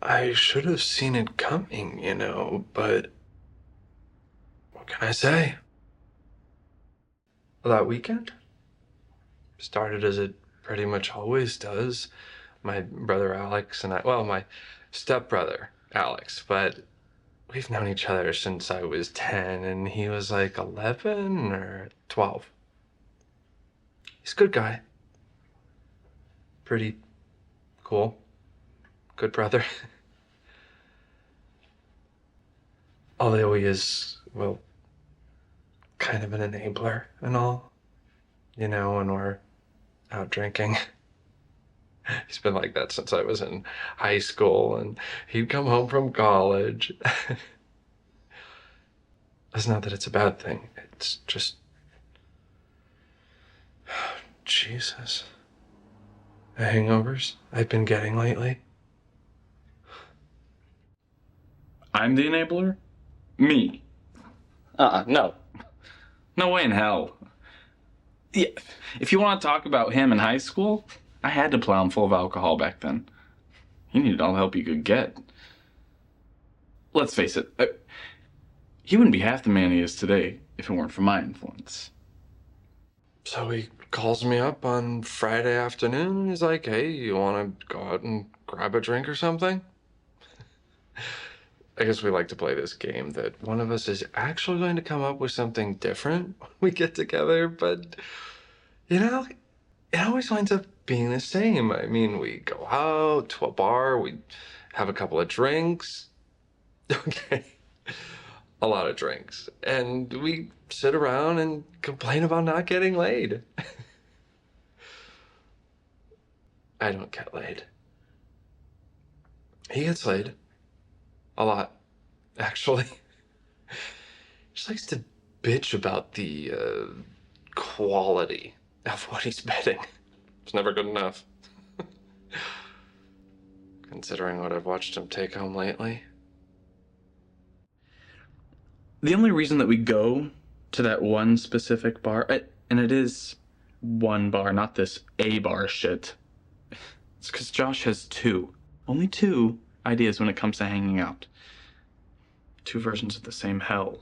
I should have seen it coming, but what can I say? Well, that weekend started as it pretty much always does. My brother Alex and my stepbrother Alex, but we've known each other since I was 10 and he was like 11 or 12. He's a good guy. Pretty cool. Good brother. Although he is, well, kind of an enabler and all, when we're out drinking. He's been like that since I was in high school, and he'd come home from college. It's not that it's a bad thing. It's just, Jesus. The hangovers I've been getting lately. I'm the enabler? Me? No. No way in hell. Yeah, if you want to talk about him in high school, I had to plow him full of alcohol back then. He needed all the help he could get. Let's face it, he wouldn't be half the man he is today if it weren't for my influence. So he calls me up on Friday afternoon and he's like, hey, you want to go out and grab a drink or something? I guess we like to play this game that one of us is actually going to come up with something different when we get together, but, it always winds up being the same. I mean, we go out to a bar, we have a couple of drinks. Okay. A lot of drinks. And we sit around and complain about not getting laid. I don't get laid. He gets laid. A lot, actually. He just likes to bitch about the quality of what he's betting. It's never good enough. Considering what I've watched him take home lately. The only reason that we go to that one specific bar, and it is one bar, not this A bar shit, it's because Josh has only two ideas when it comes to hanging out. Two versions of the same hell.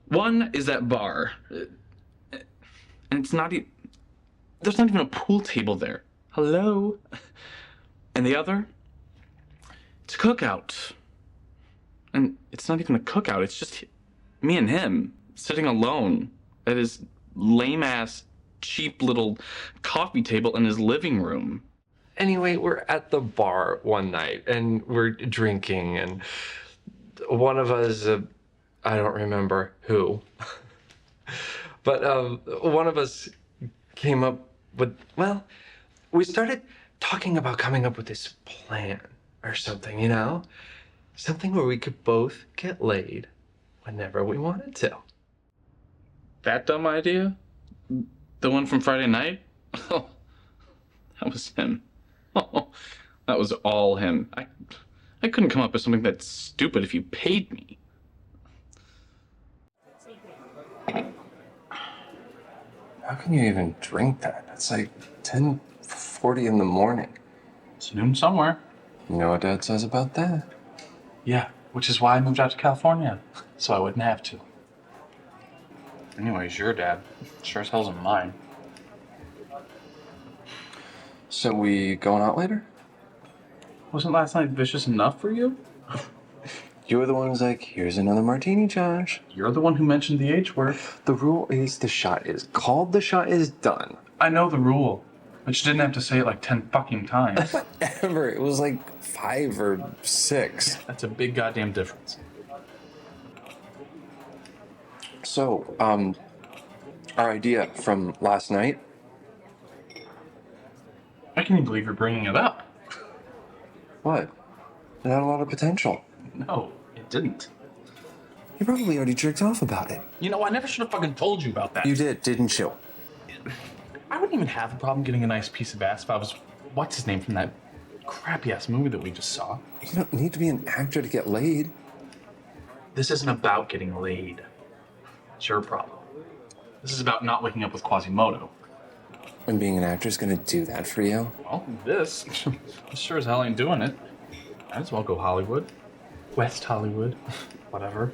One is that bar, and it's not even, there's not even a pool table there. Hello? And the other, it's a cookout. And it's not even a cookout, it's just me and him sitting alone at his lame-ass, cheap little coffee table in his living room. Anyway, we're at the bar one night and we're drinking, and one of us, I don't remember who, but one of us came up with, we started talking about coming up with this plan or something, Something where we could both get laid whenever we wanted to. That dumb idea? The one from Friday night? Oh, that was him. Oh, that was all him. I couldn't come up with something that stupid if you paid me. How can you even drink that? It's like 10:40 in the morning. It's noon somewhere. You know what Dad says about that? Yeah, which is why I moved out to California, so I wouldn't have to. Anyways, your dad. Sure as hell isn't mine. So we going out later? Wasn't last night vicious enough for you? You were the one who's like, here's another martini, Josh. You're the one who mentioned the H word. The rule is the shot is called, the shot is done. I know the rule, but you didn't have to say it like 10 fucking times. Whatever, it was like 5 or 6. That's a big goddamn difference. So, our idea from last night. I can't even believe you're bringing it up. What? It had a lot of potential. No, it didn't. You probably already jerked off about it. You know, I never should have fucking told you about that. You did, didn't you? I wouldn't even have a problem getting a nice piece of ass if I was, what's his name from that crappy-ass movie that we just saw. You don't need to be an actor to get laid. This isn't about getting laid. It's your problem. This is about not waking up with Quasimodo. And being an actor is gonna do that for you? Well, this sure as hell ain't doing it. Might as well go Hollywood. West Hollywood. Whatever.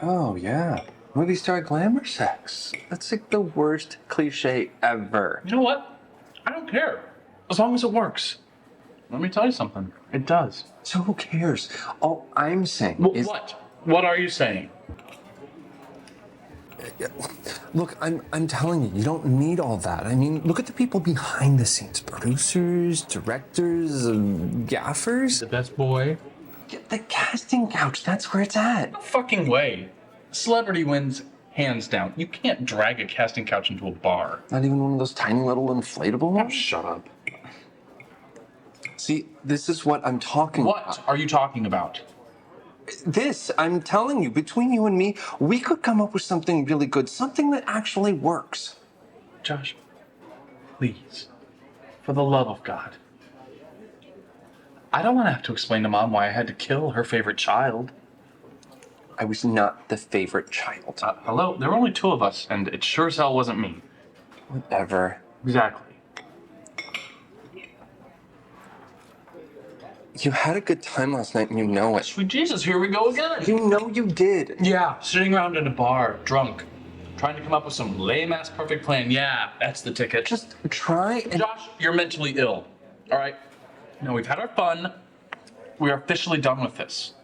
Oh, yeah. Movie star glamour sex. That's like the worst cliche ever. You know what? I don't care. As long as it works. Let me tell you something. It does. So who cares? All I'm saying is... What? What are you saying? Look, I'm telling you, you don't need all that. I mean, look at the people behind the scenes. Producers, directors, gaffers. The best boy? Get the casting couch, that's where it's at. No fucking way. Celebrity wins hands down. You can't drag a casting couch into a bar. Not even one of those tiny little inflatable Oh, ones? shut up. See, this is what I'm talking about. What are you talking about? This, I'm telling you, between you and me, we could come up with something really good, something that actually works. Josh, please. For the love of God. I don't want to have to explain to Mom why I had to kill her favorite child. I was not the favorite child. Hello? There were only two of us, and it sure as hell wasn't me. Whatever. Exactly. You had a good time last night and you know it. Sweet Jesus, here we go again. You know you did. Yeah, sitting around in a bar, drunk, trying to come up with some lame-ass perfect plan. Yeah, that's the ticket. Just try and... Josh, you're mentally ill, all right? Now, we've had our fun. We are officially done with this.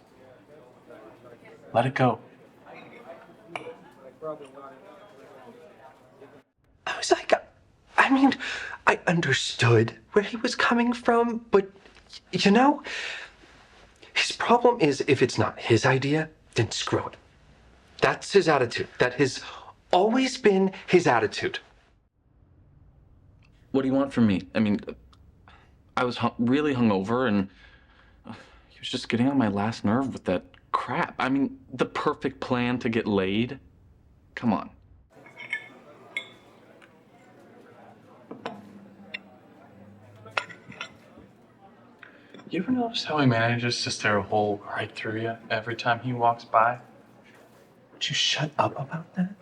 Let it go. I was like, I mean, I understood where he was coming from, but, you know, his problem is if it's not his idea, then screw it. That's his attitude. That has always been his attitude. What do you want from me? I mean, I was really hungover, and he was just getting on my last nerve with that crap. I mean, the perfect plan to get laid? Come on. You ever notice how he manages to stare a hole right through you every time he walks by? Would you shut up about that?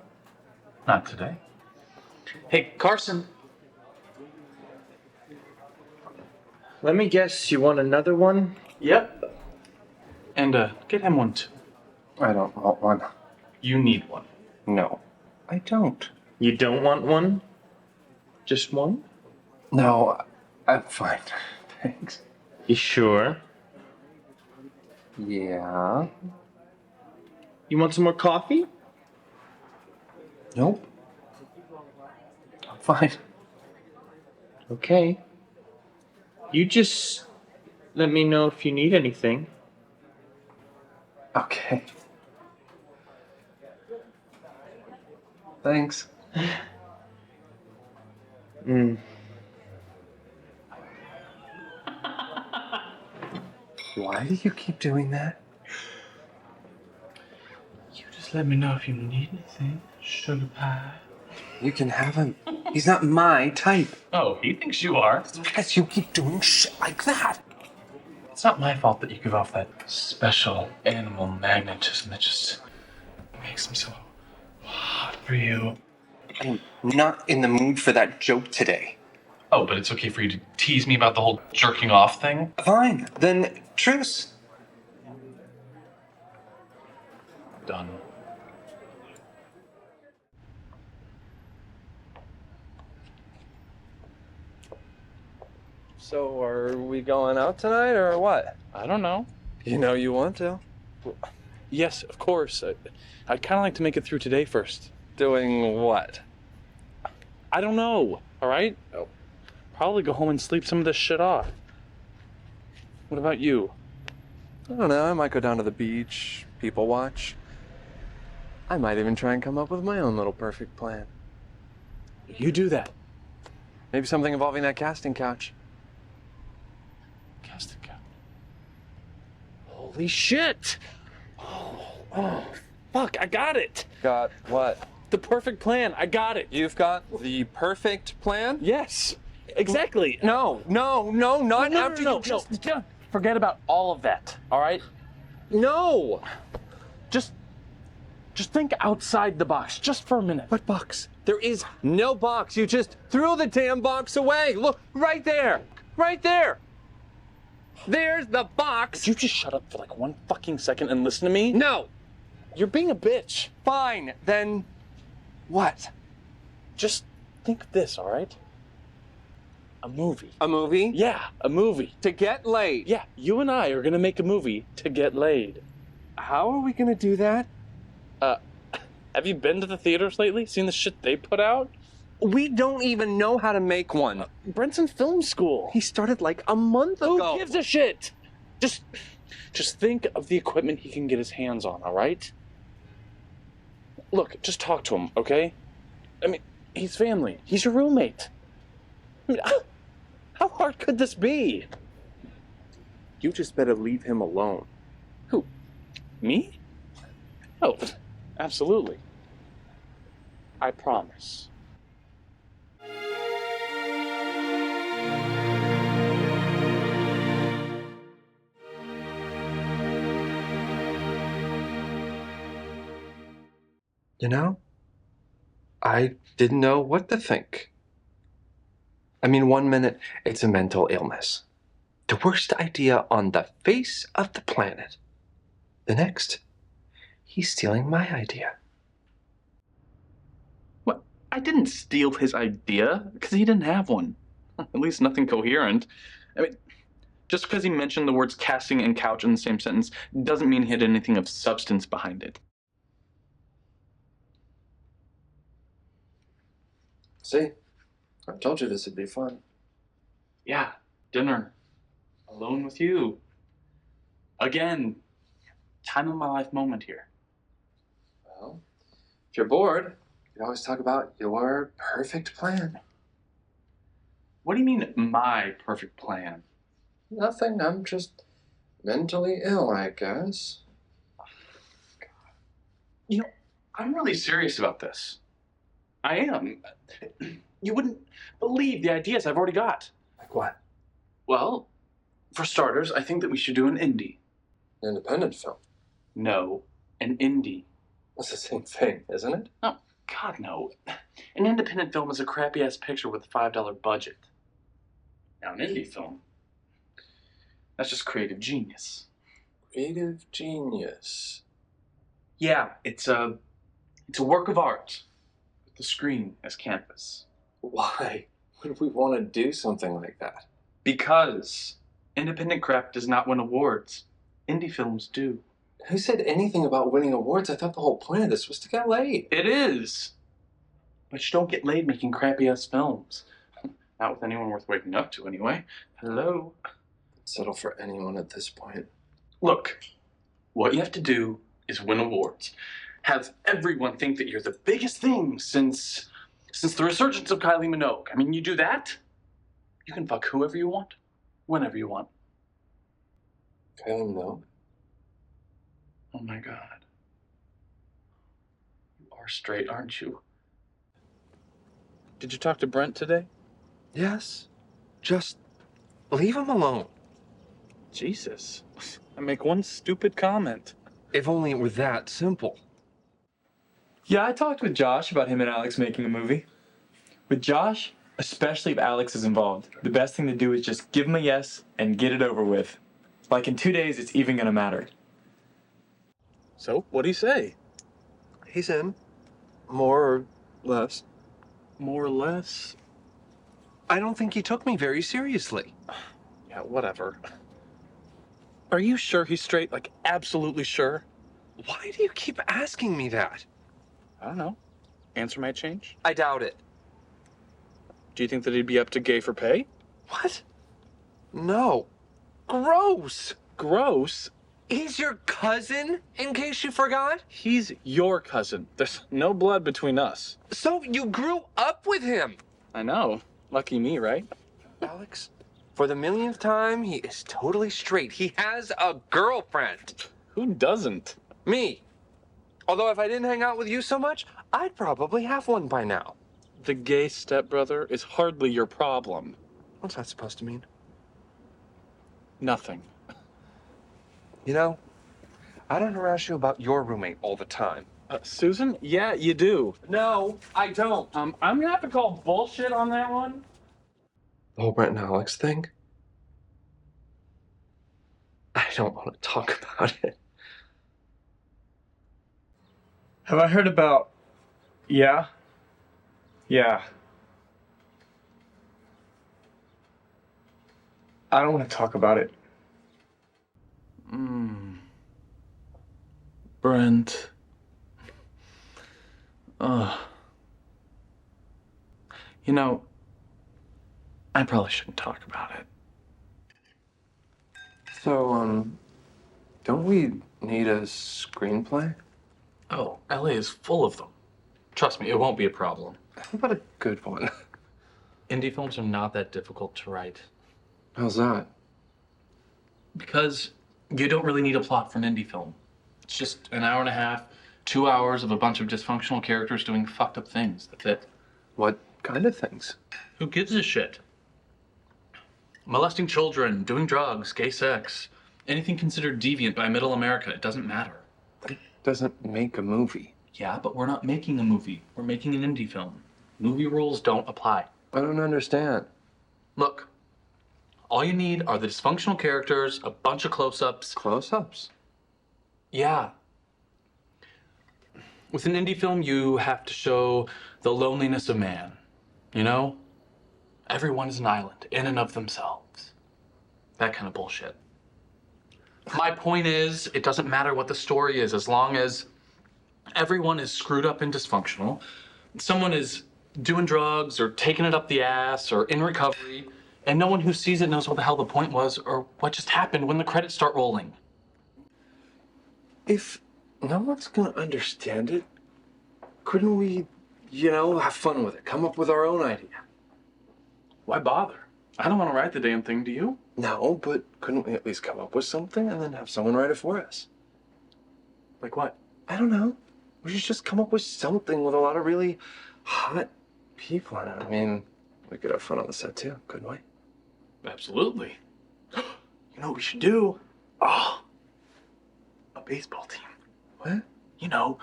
Not today. Hey, Carson. Let me guess, you want another one? Yep. And get him one too. I don't want one. You need one. No, I don't. You don't want one? Just one? No, I'm fine. Thanks. You sure? Yeah. You want some more coffee? Nope. I'm fine. Okay. You just let me know if you need anything. Okay. Thanks. Why do you keep doing that? You just let me know if you need anything. Sugar pie. You can have him. He's not my type. Oh, he thinks you are. Because you keep doing shit like that. It's not my fault that you give off that special animal magnetism that just makes me so hot for you. I'm not in the mood for that joke today. Oh, but it's okay for you to tease me about the whole jerking off thing? Fine. Then truce. Done. So, are we going out tonight or what? I don't know. You know you want to. Yes, of course. I'd kind of like to make it through today first. Doing what? I don't know, all right? I'll probably go home and sleep some of this shit off. What about you? I don't know. I might go down to the beach, people watch. I might even try and come up with my own little perfect plan. You do that. Maybe something involving that casting couch. Casting couch. Holy shit! Oh, fuck, I got it. Got what? The perfect plan. I got it. You've got the perfect plan? Yes, exactly. No, not after you just... No. Forget about all of that, all right? No! Just Just think outside the box, just for a minute. What box? There is no box. You just threw the damn box away. Look, right there. Right there. There's the box. Could you just shut up for like 1 fucking second and listen to me? No. You're being a bitch. Fine. Then what? Just think of this, all right? A movie. A movie? Yeah, a movie. To get laid. Yeah, you and I are gonna make a movie to get laid. How are we gonna do that? Have you been to the theaters lately? Seen the shit they put out? We don't even know how to make one. Brent's in film school. He started like a month ago. Who gives a shit? Just think of the equipment he can get his hands on, all right? Look, just talk to him, okay? I mean, he's family. He's your roommate. I mean, how hard could this be? You just better leave him alone. Who? Me? Oh, absolutely. I promise. You know, I didn't know what to think. I mean, 1 minute, it's a mental illness. The worst idea on the face of the planet. The next, he's stealing my idea. What? I didn't steal his idea because he didn't have one. At least nothing coherent. I mean, just because he mentioned the words casting and couch in the same sentence doesn't mean he had anything of substance behind it. See? I told you this would be fun. Yeah, dinner. Alone with you. Again. Time of my life moment here. Well, if you're bored, you always talk about your perfect plan. What do you mean, my perfect plan? Nothing, I'm just mentally ill, I guess. You know, I'm really serious about this. I am. You wouldn't believe the ideas I've already got. Like what? Well, for starters, I think that we should do an indie. Independent film. No, an indie. That's the same thing, isn't it? Oh, God, no. An independent film is a crappy-ass picture with a $5 budget. Now, an indie film, that's just creative genius. Creative genius. Yeah, it's a work of art with the screen as canvas. Why would we want to do something like that? Because independent crap does not win awards. Indie films do. Who said anything about winning awards? I thought the whole point of this was to get laid. It is. But you don't get laid making crappy-ass films. Not with anyone worth waking up to, anyway. Hello? I'd settle for anyone at this point. Look, what you have to do is win awards. Have everyone think that you're the biggest thing since the resurgence of Kylie Minogue. I mean, you do that, you can fuck whoever you want, whenever you want. Kylie Minogue? Oh my God. You are straight, aren't you? Did you talk to Brent today? Yes. Just leave him alone. Jesus. I make one stupid comment. If only it were that simple. Yeah, I talked with Josh about him and Alex making a movie. With Josh, especially if Alex is involved, the best thing to do is just give him a yes and get it over with. Like in 2 days, it's even gonna matter. So, what'd he say? He's in. More or less. More or less? I don't think he took me very seriously. Yeah, whatever. Are you sure he's straight? Like, absolutely sure? Why do you keep asking me that? I don't know. Answer might change. I doubt it. Do you think that he'd be up to gay for pay? What? No. Gross. Gross. He's your cousin, in case you forgot? He's your cousin. There's no blood between us. So you grew up with him. I know. Lucky me, right? Alex, for the millionth time, he is totally straight. He has a girlfriend. Who doesn't? Me. Although if I didn't hang out with you so much, I'd probably have one by now. The gay stepbrother is hardly your problem. What's that supposed to mean? Nothing. You know, I don't harass you about your roommate all the time. Susan? Yeah, you do. No, I don't. I'm gonna have to call bullshit on that one. The whole Brent and Alex thing? I don't want to talk about it. Have I heard about. Yeah? Yeah. I don't want to talk about it. Brent. Ugh. You know, I probably shouldn't talk about it. So, don't we need a screenplay? Oh, LA is full of them. Trust me, it won't be a problem. How about a good one? Indie films are not that difficult to write. How's that? Because you don't really need a plot for an indie film. It's just an hour and a half, 2 hours of a bunch of dysfunctional characters doing fucked up things. That's it. What kind of things? Who gives a shit? Molesting children, doing drugs, gay sex, anything considered deviant by middle America, it doesn't matter. That doesn't make a movie. Yeah, but we're not making a movie. We're making an indie film. Movie rules don't apply. I don't understand. Look, all you need are the dysfunctional characters, a bunch of close-ups. Close-ups? Yeah. With an indie film, you have to show the loneliness of man. You know? Everyone is an island in and of themselves. That kind of bullshit. My point is, it doesn't matter what the story is, as long as everyone is screwed up and dysfunctional. Someone is doing drugs or taking it up the ass or in recovery, and no one who sees it knows what the hell the point was or what just happened when the credits start rolling. If no one's gonna understand it, couldn't we, have fun with it? Come up with our own idea? Why bother? I don't want to write the damn thing, do you? No, but couldn't we at least come up with something and then have someone write it for us? Like what? I don't know. We should just come up with something with a lot of really hot people in it. I mean, we could have fun on the set too, couldn't we? Absolutely. You know what we should do? Oh, a baseball team. What? You know,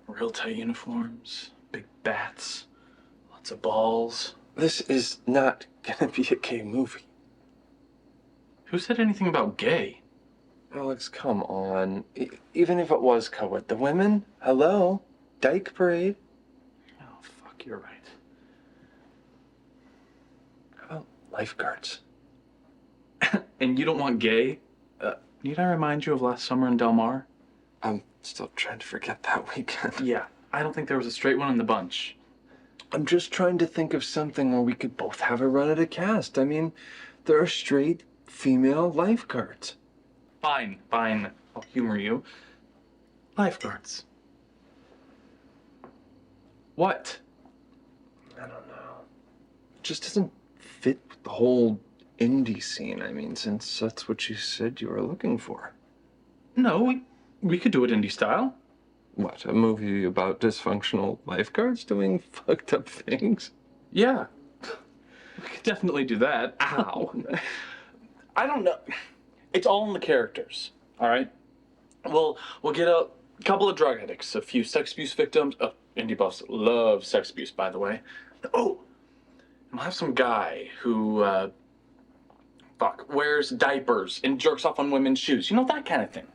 real tight uniforms, big bats, lots of balls. This is not gonna be a gay movie. Who said anything about gay? Alex, come on. Even if it was co-ed, the women? Hello? Dyke Parade? Oh, fuck, you're right. How about lifeguards? And you don't want gay? Need I remind you of last summer in Del Mar? I'm still trying to forget that weekend. Yeah, I don't think there was a straight one in the bunch. I'm just trying to think of something where we could both have a run at a cast. I mean, there are straight female lifeguards. Fine, I'll humor you. Lifeguards. What? I don't know. It just doesn't fit with the whole indie scene. I mean, since that's what you said you were looking for. No, we could do it indie style. What, a movie about dysfunctional lifeguards doing fucked up things? Yeah. We could definitely do that. Ow. I don't know. It's all in the characters, all right? We'll get a couple of drug addicts, a few sex abuse victims. Oh, indie buffs love sex abuse, by the way. Oh, and we'll have some guy who, wears diapers and jerks off on women's shoes. You know, that kind of thing.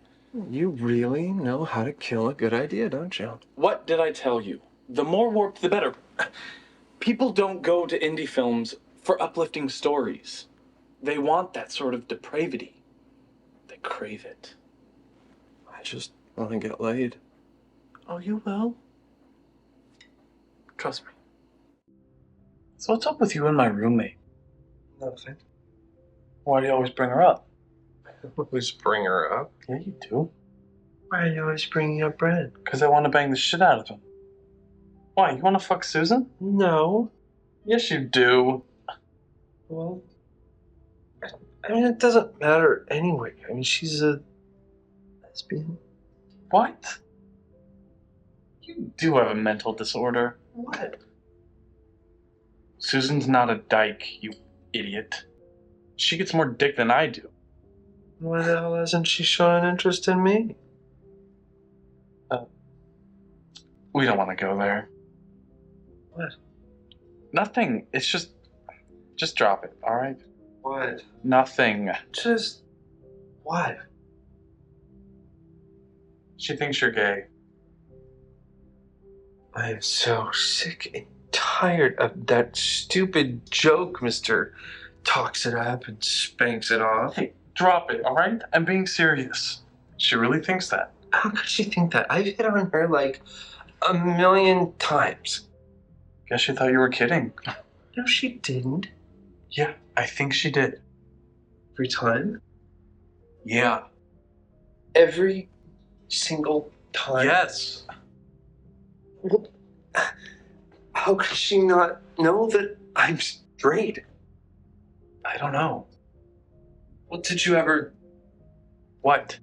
You really know how to kill a good idea, don't you? What did I tell you? The more warped, the better. People don't go to indie films for uplifting stories. They want that sort of depravity. They crave it. I just want to get laid. Oh, you will? Trust me. So what's up with you and my roommate? Nothing. Why do you always bring her up? Always bring her up. Yeah, you do. Why are you always bringing up Brad? Because I want to bang the shit out of him. Why, you want to fuck Susan? No. Yes, you do. Well, I mean, it doesn't matter anyway. I mean, she's a lesbian. What? You do have a mental disorder. What? Susan's not a dyke, you idiot. She gets more dick than I do. Why the hell hasn't she shown an interest in me? We don't want to go there. What? Nothing. It's just drop it, all right? What? Nothing. Just what? She thinks you're gay. I am so sick and tired of that stupid joke, Mr. Talks it up and spanks it off. Hey, drop it, all right? I'm being serious. She really thinks that. How could she think that? I've hit on her like a million times. Guess she thought you were kidding. No, she didn't. Yeah, I think she did. Every time? Yeah. Every single time? Yes. Well, how could she not know that I'm straight? I don't know. Well, did you ever What?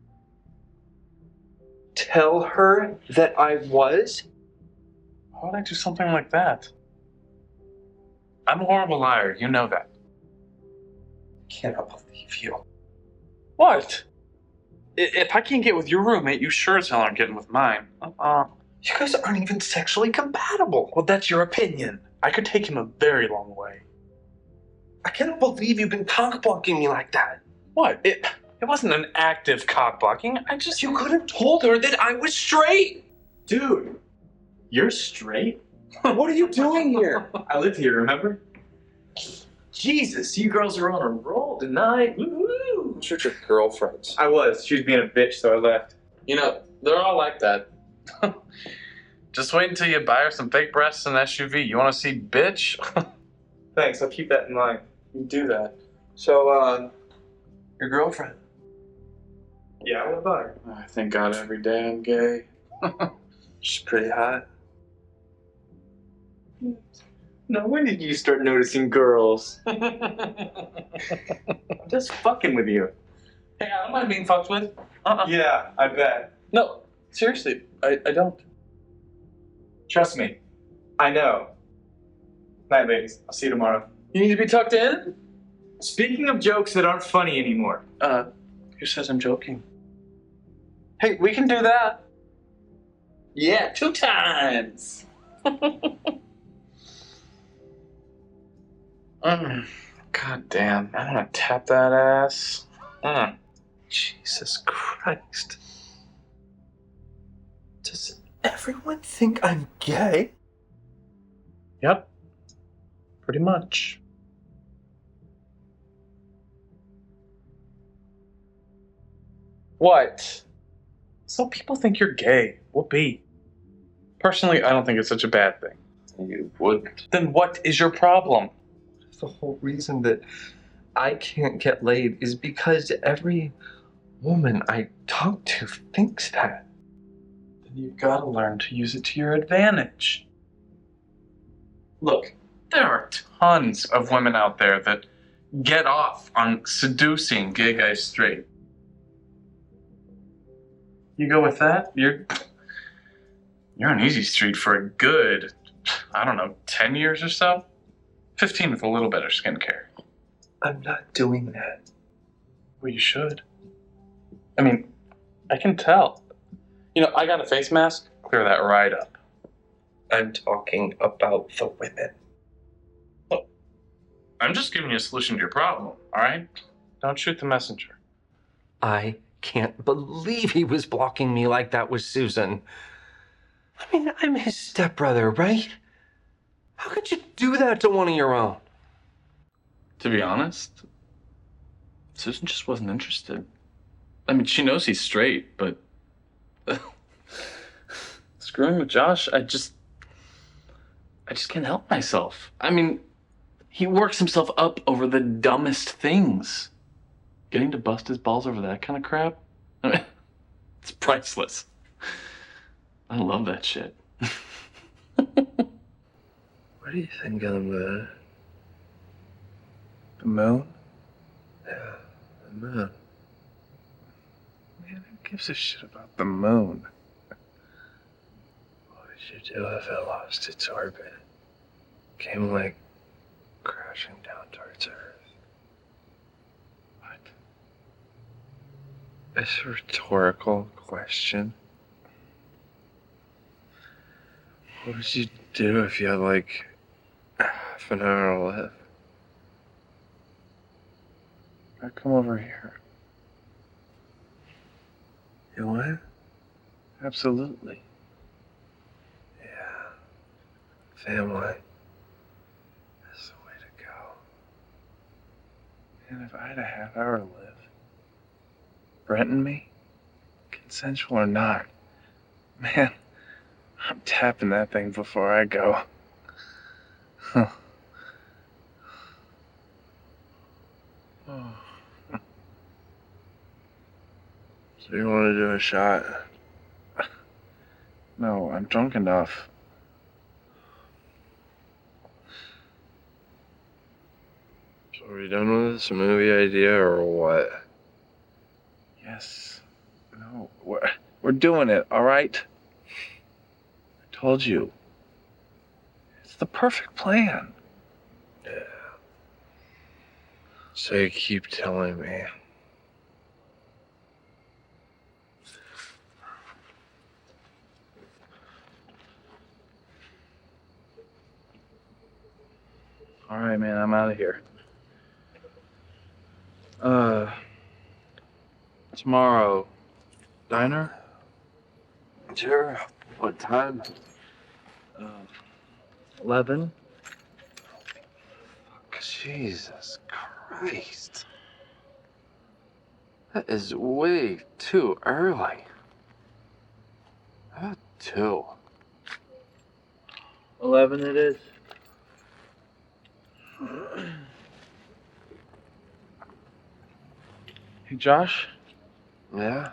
tell her that I was? Why would I do something like that? I'm a horrible liar. You know that. Cannot believe you. What? If I can't get with your roommate, you sure as hell aren't getting with mine. You guys aren't even sexually compatible. Well, that's your opinion. I could take him a very long way. I cannot believe you've been cock blocking me like that. What? It wasn't an active cock blocking. I just. You could have told her that I was straight. Dude, you're straight? What are you doing here? I live here, remember? Jesus, you girls are on a roll tonight. Woo-hoo. I'm sure your girlfriends. I was. She was being a bitch, so I left. You know, they're all like that. Just wait until you buy her some fake breasts and SUV. You want to see bitch? Thanks, I'll keep that in mind. You do that. So, your girlfriend. Yeah, what about her? I thank God every day I'm gay. She's pretty hot. No, when did you start noticing girls? I'm just fucking with you. Hey, I don't mind being fucked with. Yeah, I bet. No, seriously, I don't. Trust me. I know. Night, ladies. I'll see you tomorrow. You need to be tucked in? Speaking of jokes that aren't funny anymore. Who says I'm joking? Hey, we can do that. Yeah, 2 times. God damn, I want to tap that ass. Jesus Christ. Does everyone think I'm gay? Yep, pretty much. What? So people think you're gay. Will be. Personally, I don't think it's such a bad thing. You wouldn't. Then what is your problem? The whole reason that I can't get laid is because every woman I talk to thinks that. Then you've got to learn to use it to your advantage. Look, there are tons of women out there that get off on seducing gay guys straight. You go with that, you're on easy street for a good, I don't know, 10 years or so? 15 with a little better skincare. I'm not doing that. Well, you should. I mean, I can tell. You know, I got a face mask. Clear that right up. I'm talking about the women. Look, I'm just giving you a solution to your problem, all right? Don't shoot the messenger. I can't believe he was blocking me like that with Susan. I mean, I'm his stepbrother, right? How could you do that to one of your own? To be honest, Susan just wasn't interested. I mean, she knows he's straight, but screwing with Josh, I just can't help myself. I mean, he works himself up over the dumbest things. Getting to bust his balls over that kind of crap, I mean, it's priceless. I love that shit. What do you think of the moon? The moon? Yeah, the moon. Man, who gives a shit about the moon? What would you do if it lost its orbit? Came like crashing down towards Earth. What? It's a rhetorical question. What would you do if you had like half an hour to live? I'd come over here. You would? Absolutely. Yeah. Family is the way to go. And if I had a half hour to live, Brent and me, consensual or not, man, I'm tapping that thing before I go. Huh. Oh. So you want to do a shot? No, I'm drunk enough. So are we done with this movie idea or what? Yes. No, we're doing it, all right? I told you. It's the perfect plan. Yeah. So you keep telling me. All right, man, I'm out of here. Tomorrow, diner? Sure. What time? 11. Jesus Christ. That is way too early. How about 2? 11 it is. Hey, Josh? Yeah?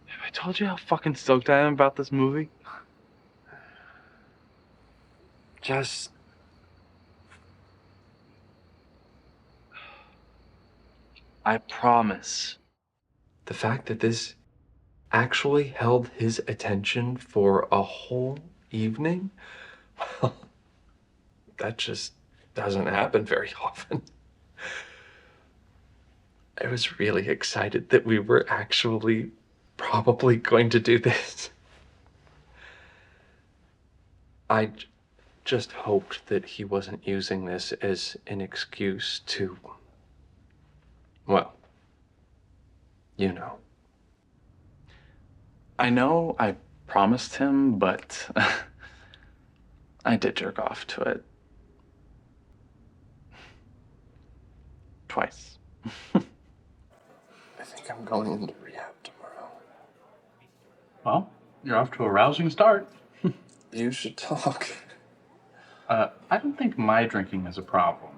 Have I told you how fucking stoked I am about this movie? Just... I promise. The fact that this actually held his attention for a whole evening? Well, that just doesn't happen very often. I was really excited that we were actually probably going to do this. I just hoped that he wasn't using this as an excuse to, well, you know. I know I promised him, but I did jerk off to it. Twice. I think I'm going into rehab tomorrow. Well, you're off to a rousing start. You should talk. I don't think my drinking is a problem.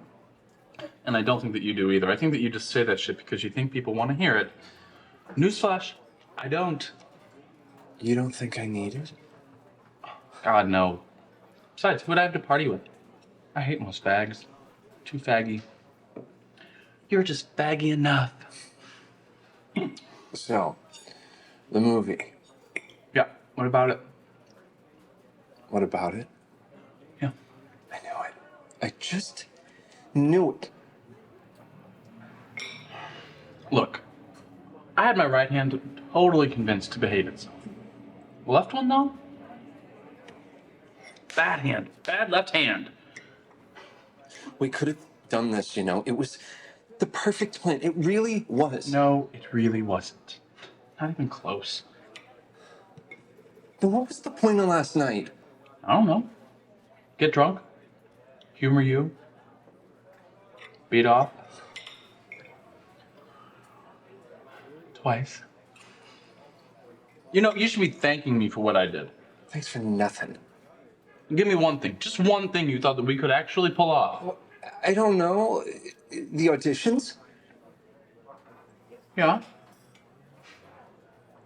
And I don't think that you do either. I think that you just say that shit because you think people want to hear it. Newsflash, I don't. You don't think I need it? God, no. Besides, who'd I have to party with? I hate most fags. Too faggy. You're just faggy enough. So, the movie. Yeah, what about it? What about it? Yeah. I knew it. I just knew it. Look, I had my right hand totally convinced to behave itself. The left one, though? Bad hand. Bad left hand. We could have done this, you know. It was the perfect plan. It really was. No, it really wasn't. Not even close. Then what was the point of last night? I don't know. Get drunk. Humor you. Beat off. Twice. You know, you should be thanking me for what I did. Thanks for nothing. Give me one thing. Just one thing you thought that we could actually pull off. Well, I don't know. The auditions? Yeah.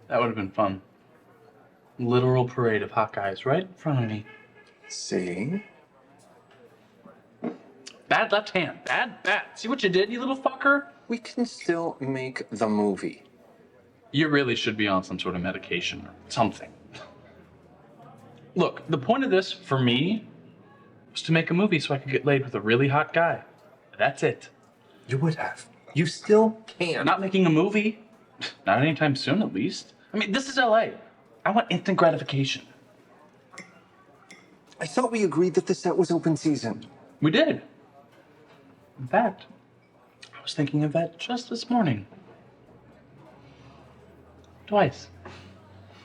That would have been fun. Literal parade of hot guys right in front of me. See? Bad left hand. Bad. See what you did, you little fucker? We can still make the movie. You really should be on some sort of medication or something. Look, the point of this, for me, was to make a movie so I could get laid with a really hot guy. That's it. You would have. You still can. I'm not making a movie. Not anytime soon, at least. I mean, this is LA. I want instant gratification. I thought we agreed that the set was open season. We did. In fact, I was thinking of that just this morning. Twice.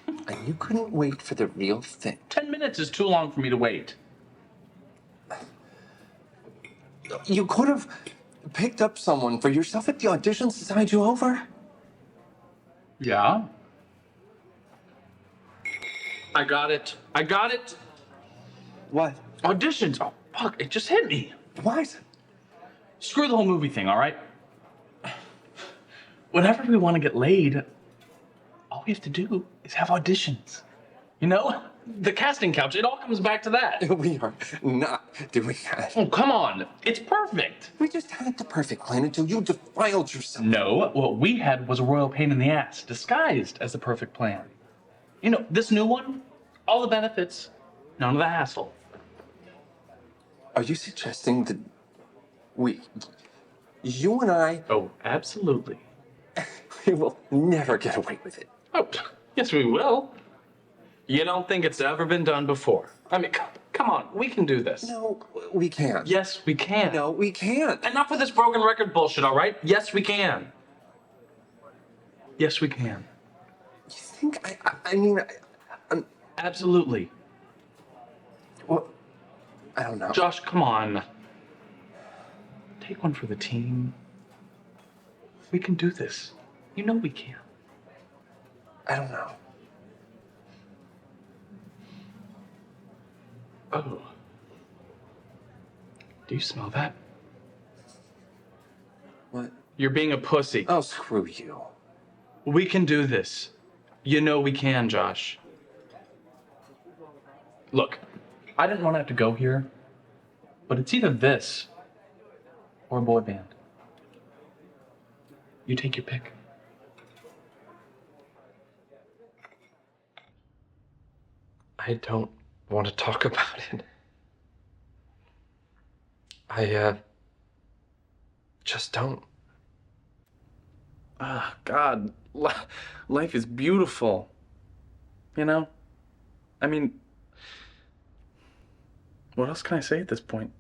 And you couldn't wait for the real thing. 10 minutes is too long for me to wait. You could have picked up someone for yourself at the auditions to tide you over. Yeah? I got it. I got it. What? Auditions. Oh, fuck. It just hit me. What? Screw the whole movie thing, all right? Whenever we want to get laid, all we have to do is have auditions. You know? The casting couch, it all comes back to that. We are not doing that. Oh, come on. It's perfect. We just had the perfect plan until you defiled yourself. No, what we had was a royal pain in the ass, disguised as the perfect plan. You know, this new one, all the benefits, none of the hassle. Are you suggesting that you and I, Oh, absolutely. we will never get away with it? Oh, yes, we will. You don't think it's ever been done before? I mean, come on, we can do this. No, we can't. Yes, we can. No, we can't. Enough with this broken record bullshit, all right? Yes, we can. Yes, we can. You think I'm Absolutely. well, I don't know. Josh, come on. Take one for the team. We can do this. You know we can. I don't know. Oh. Do you smell that? What? You're being a pussy. Oh, screw you. We can do this. You know we can, Josh. Look, I didn't want to have to go here, but it's either this or a boy band. You take your pick. I don't want to talk about it. I just don't. Ah, God, life is beautiful. You know? I mean, what else can I say at this point?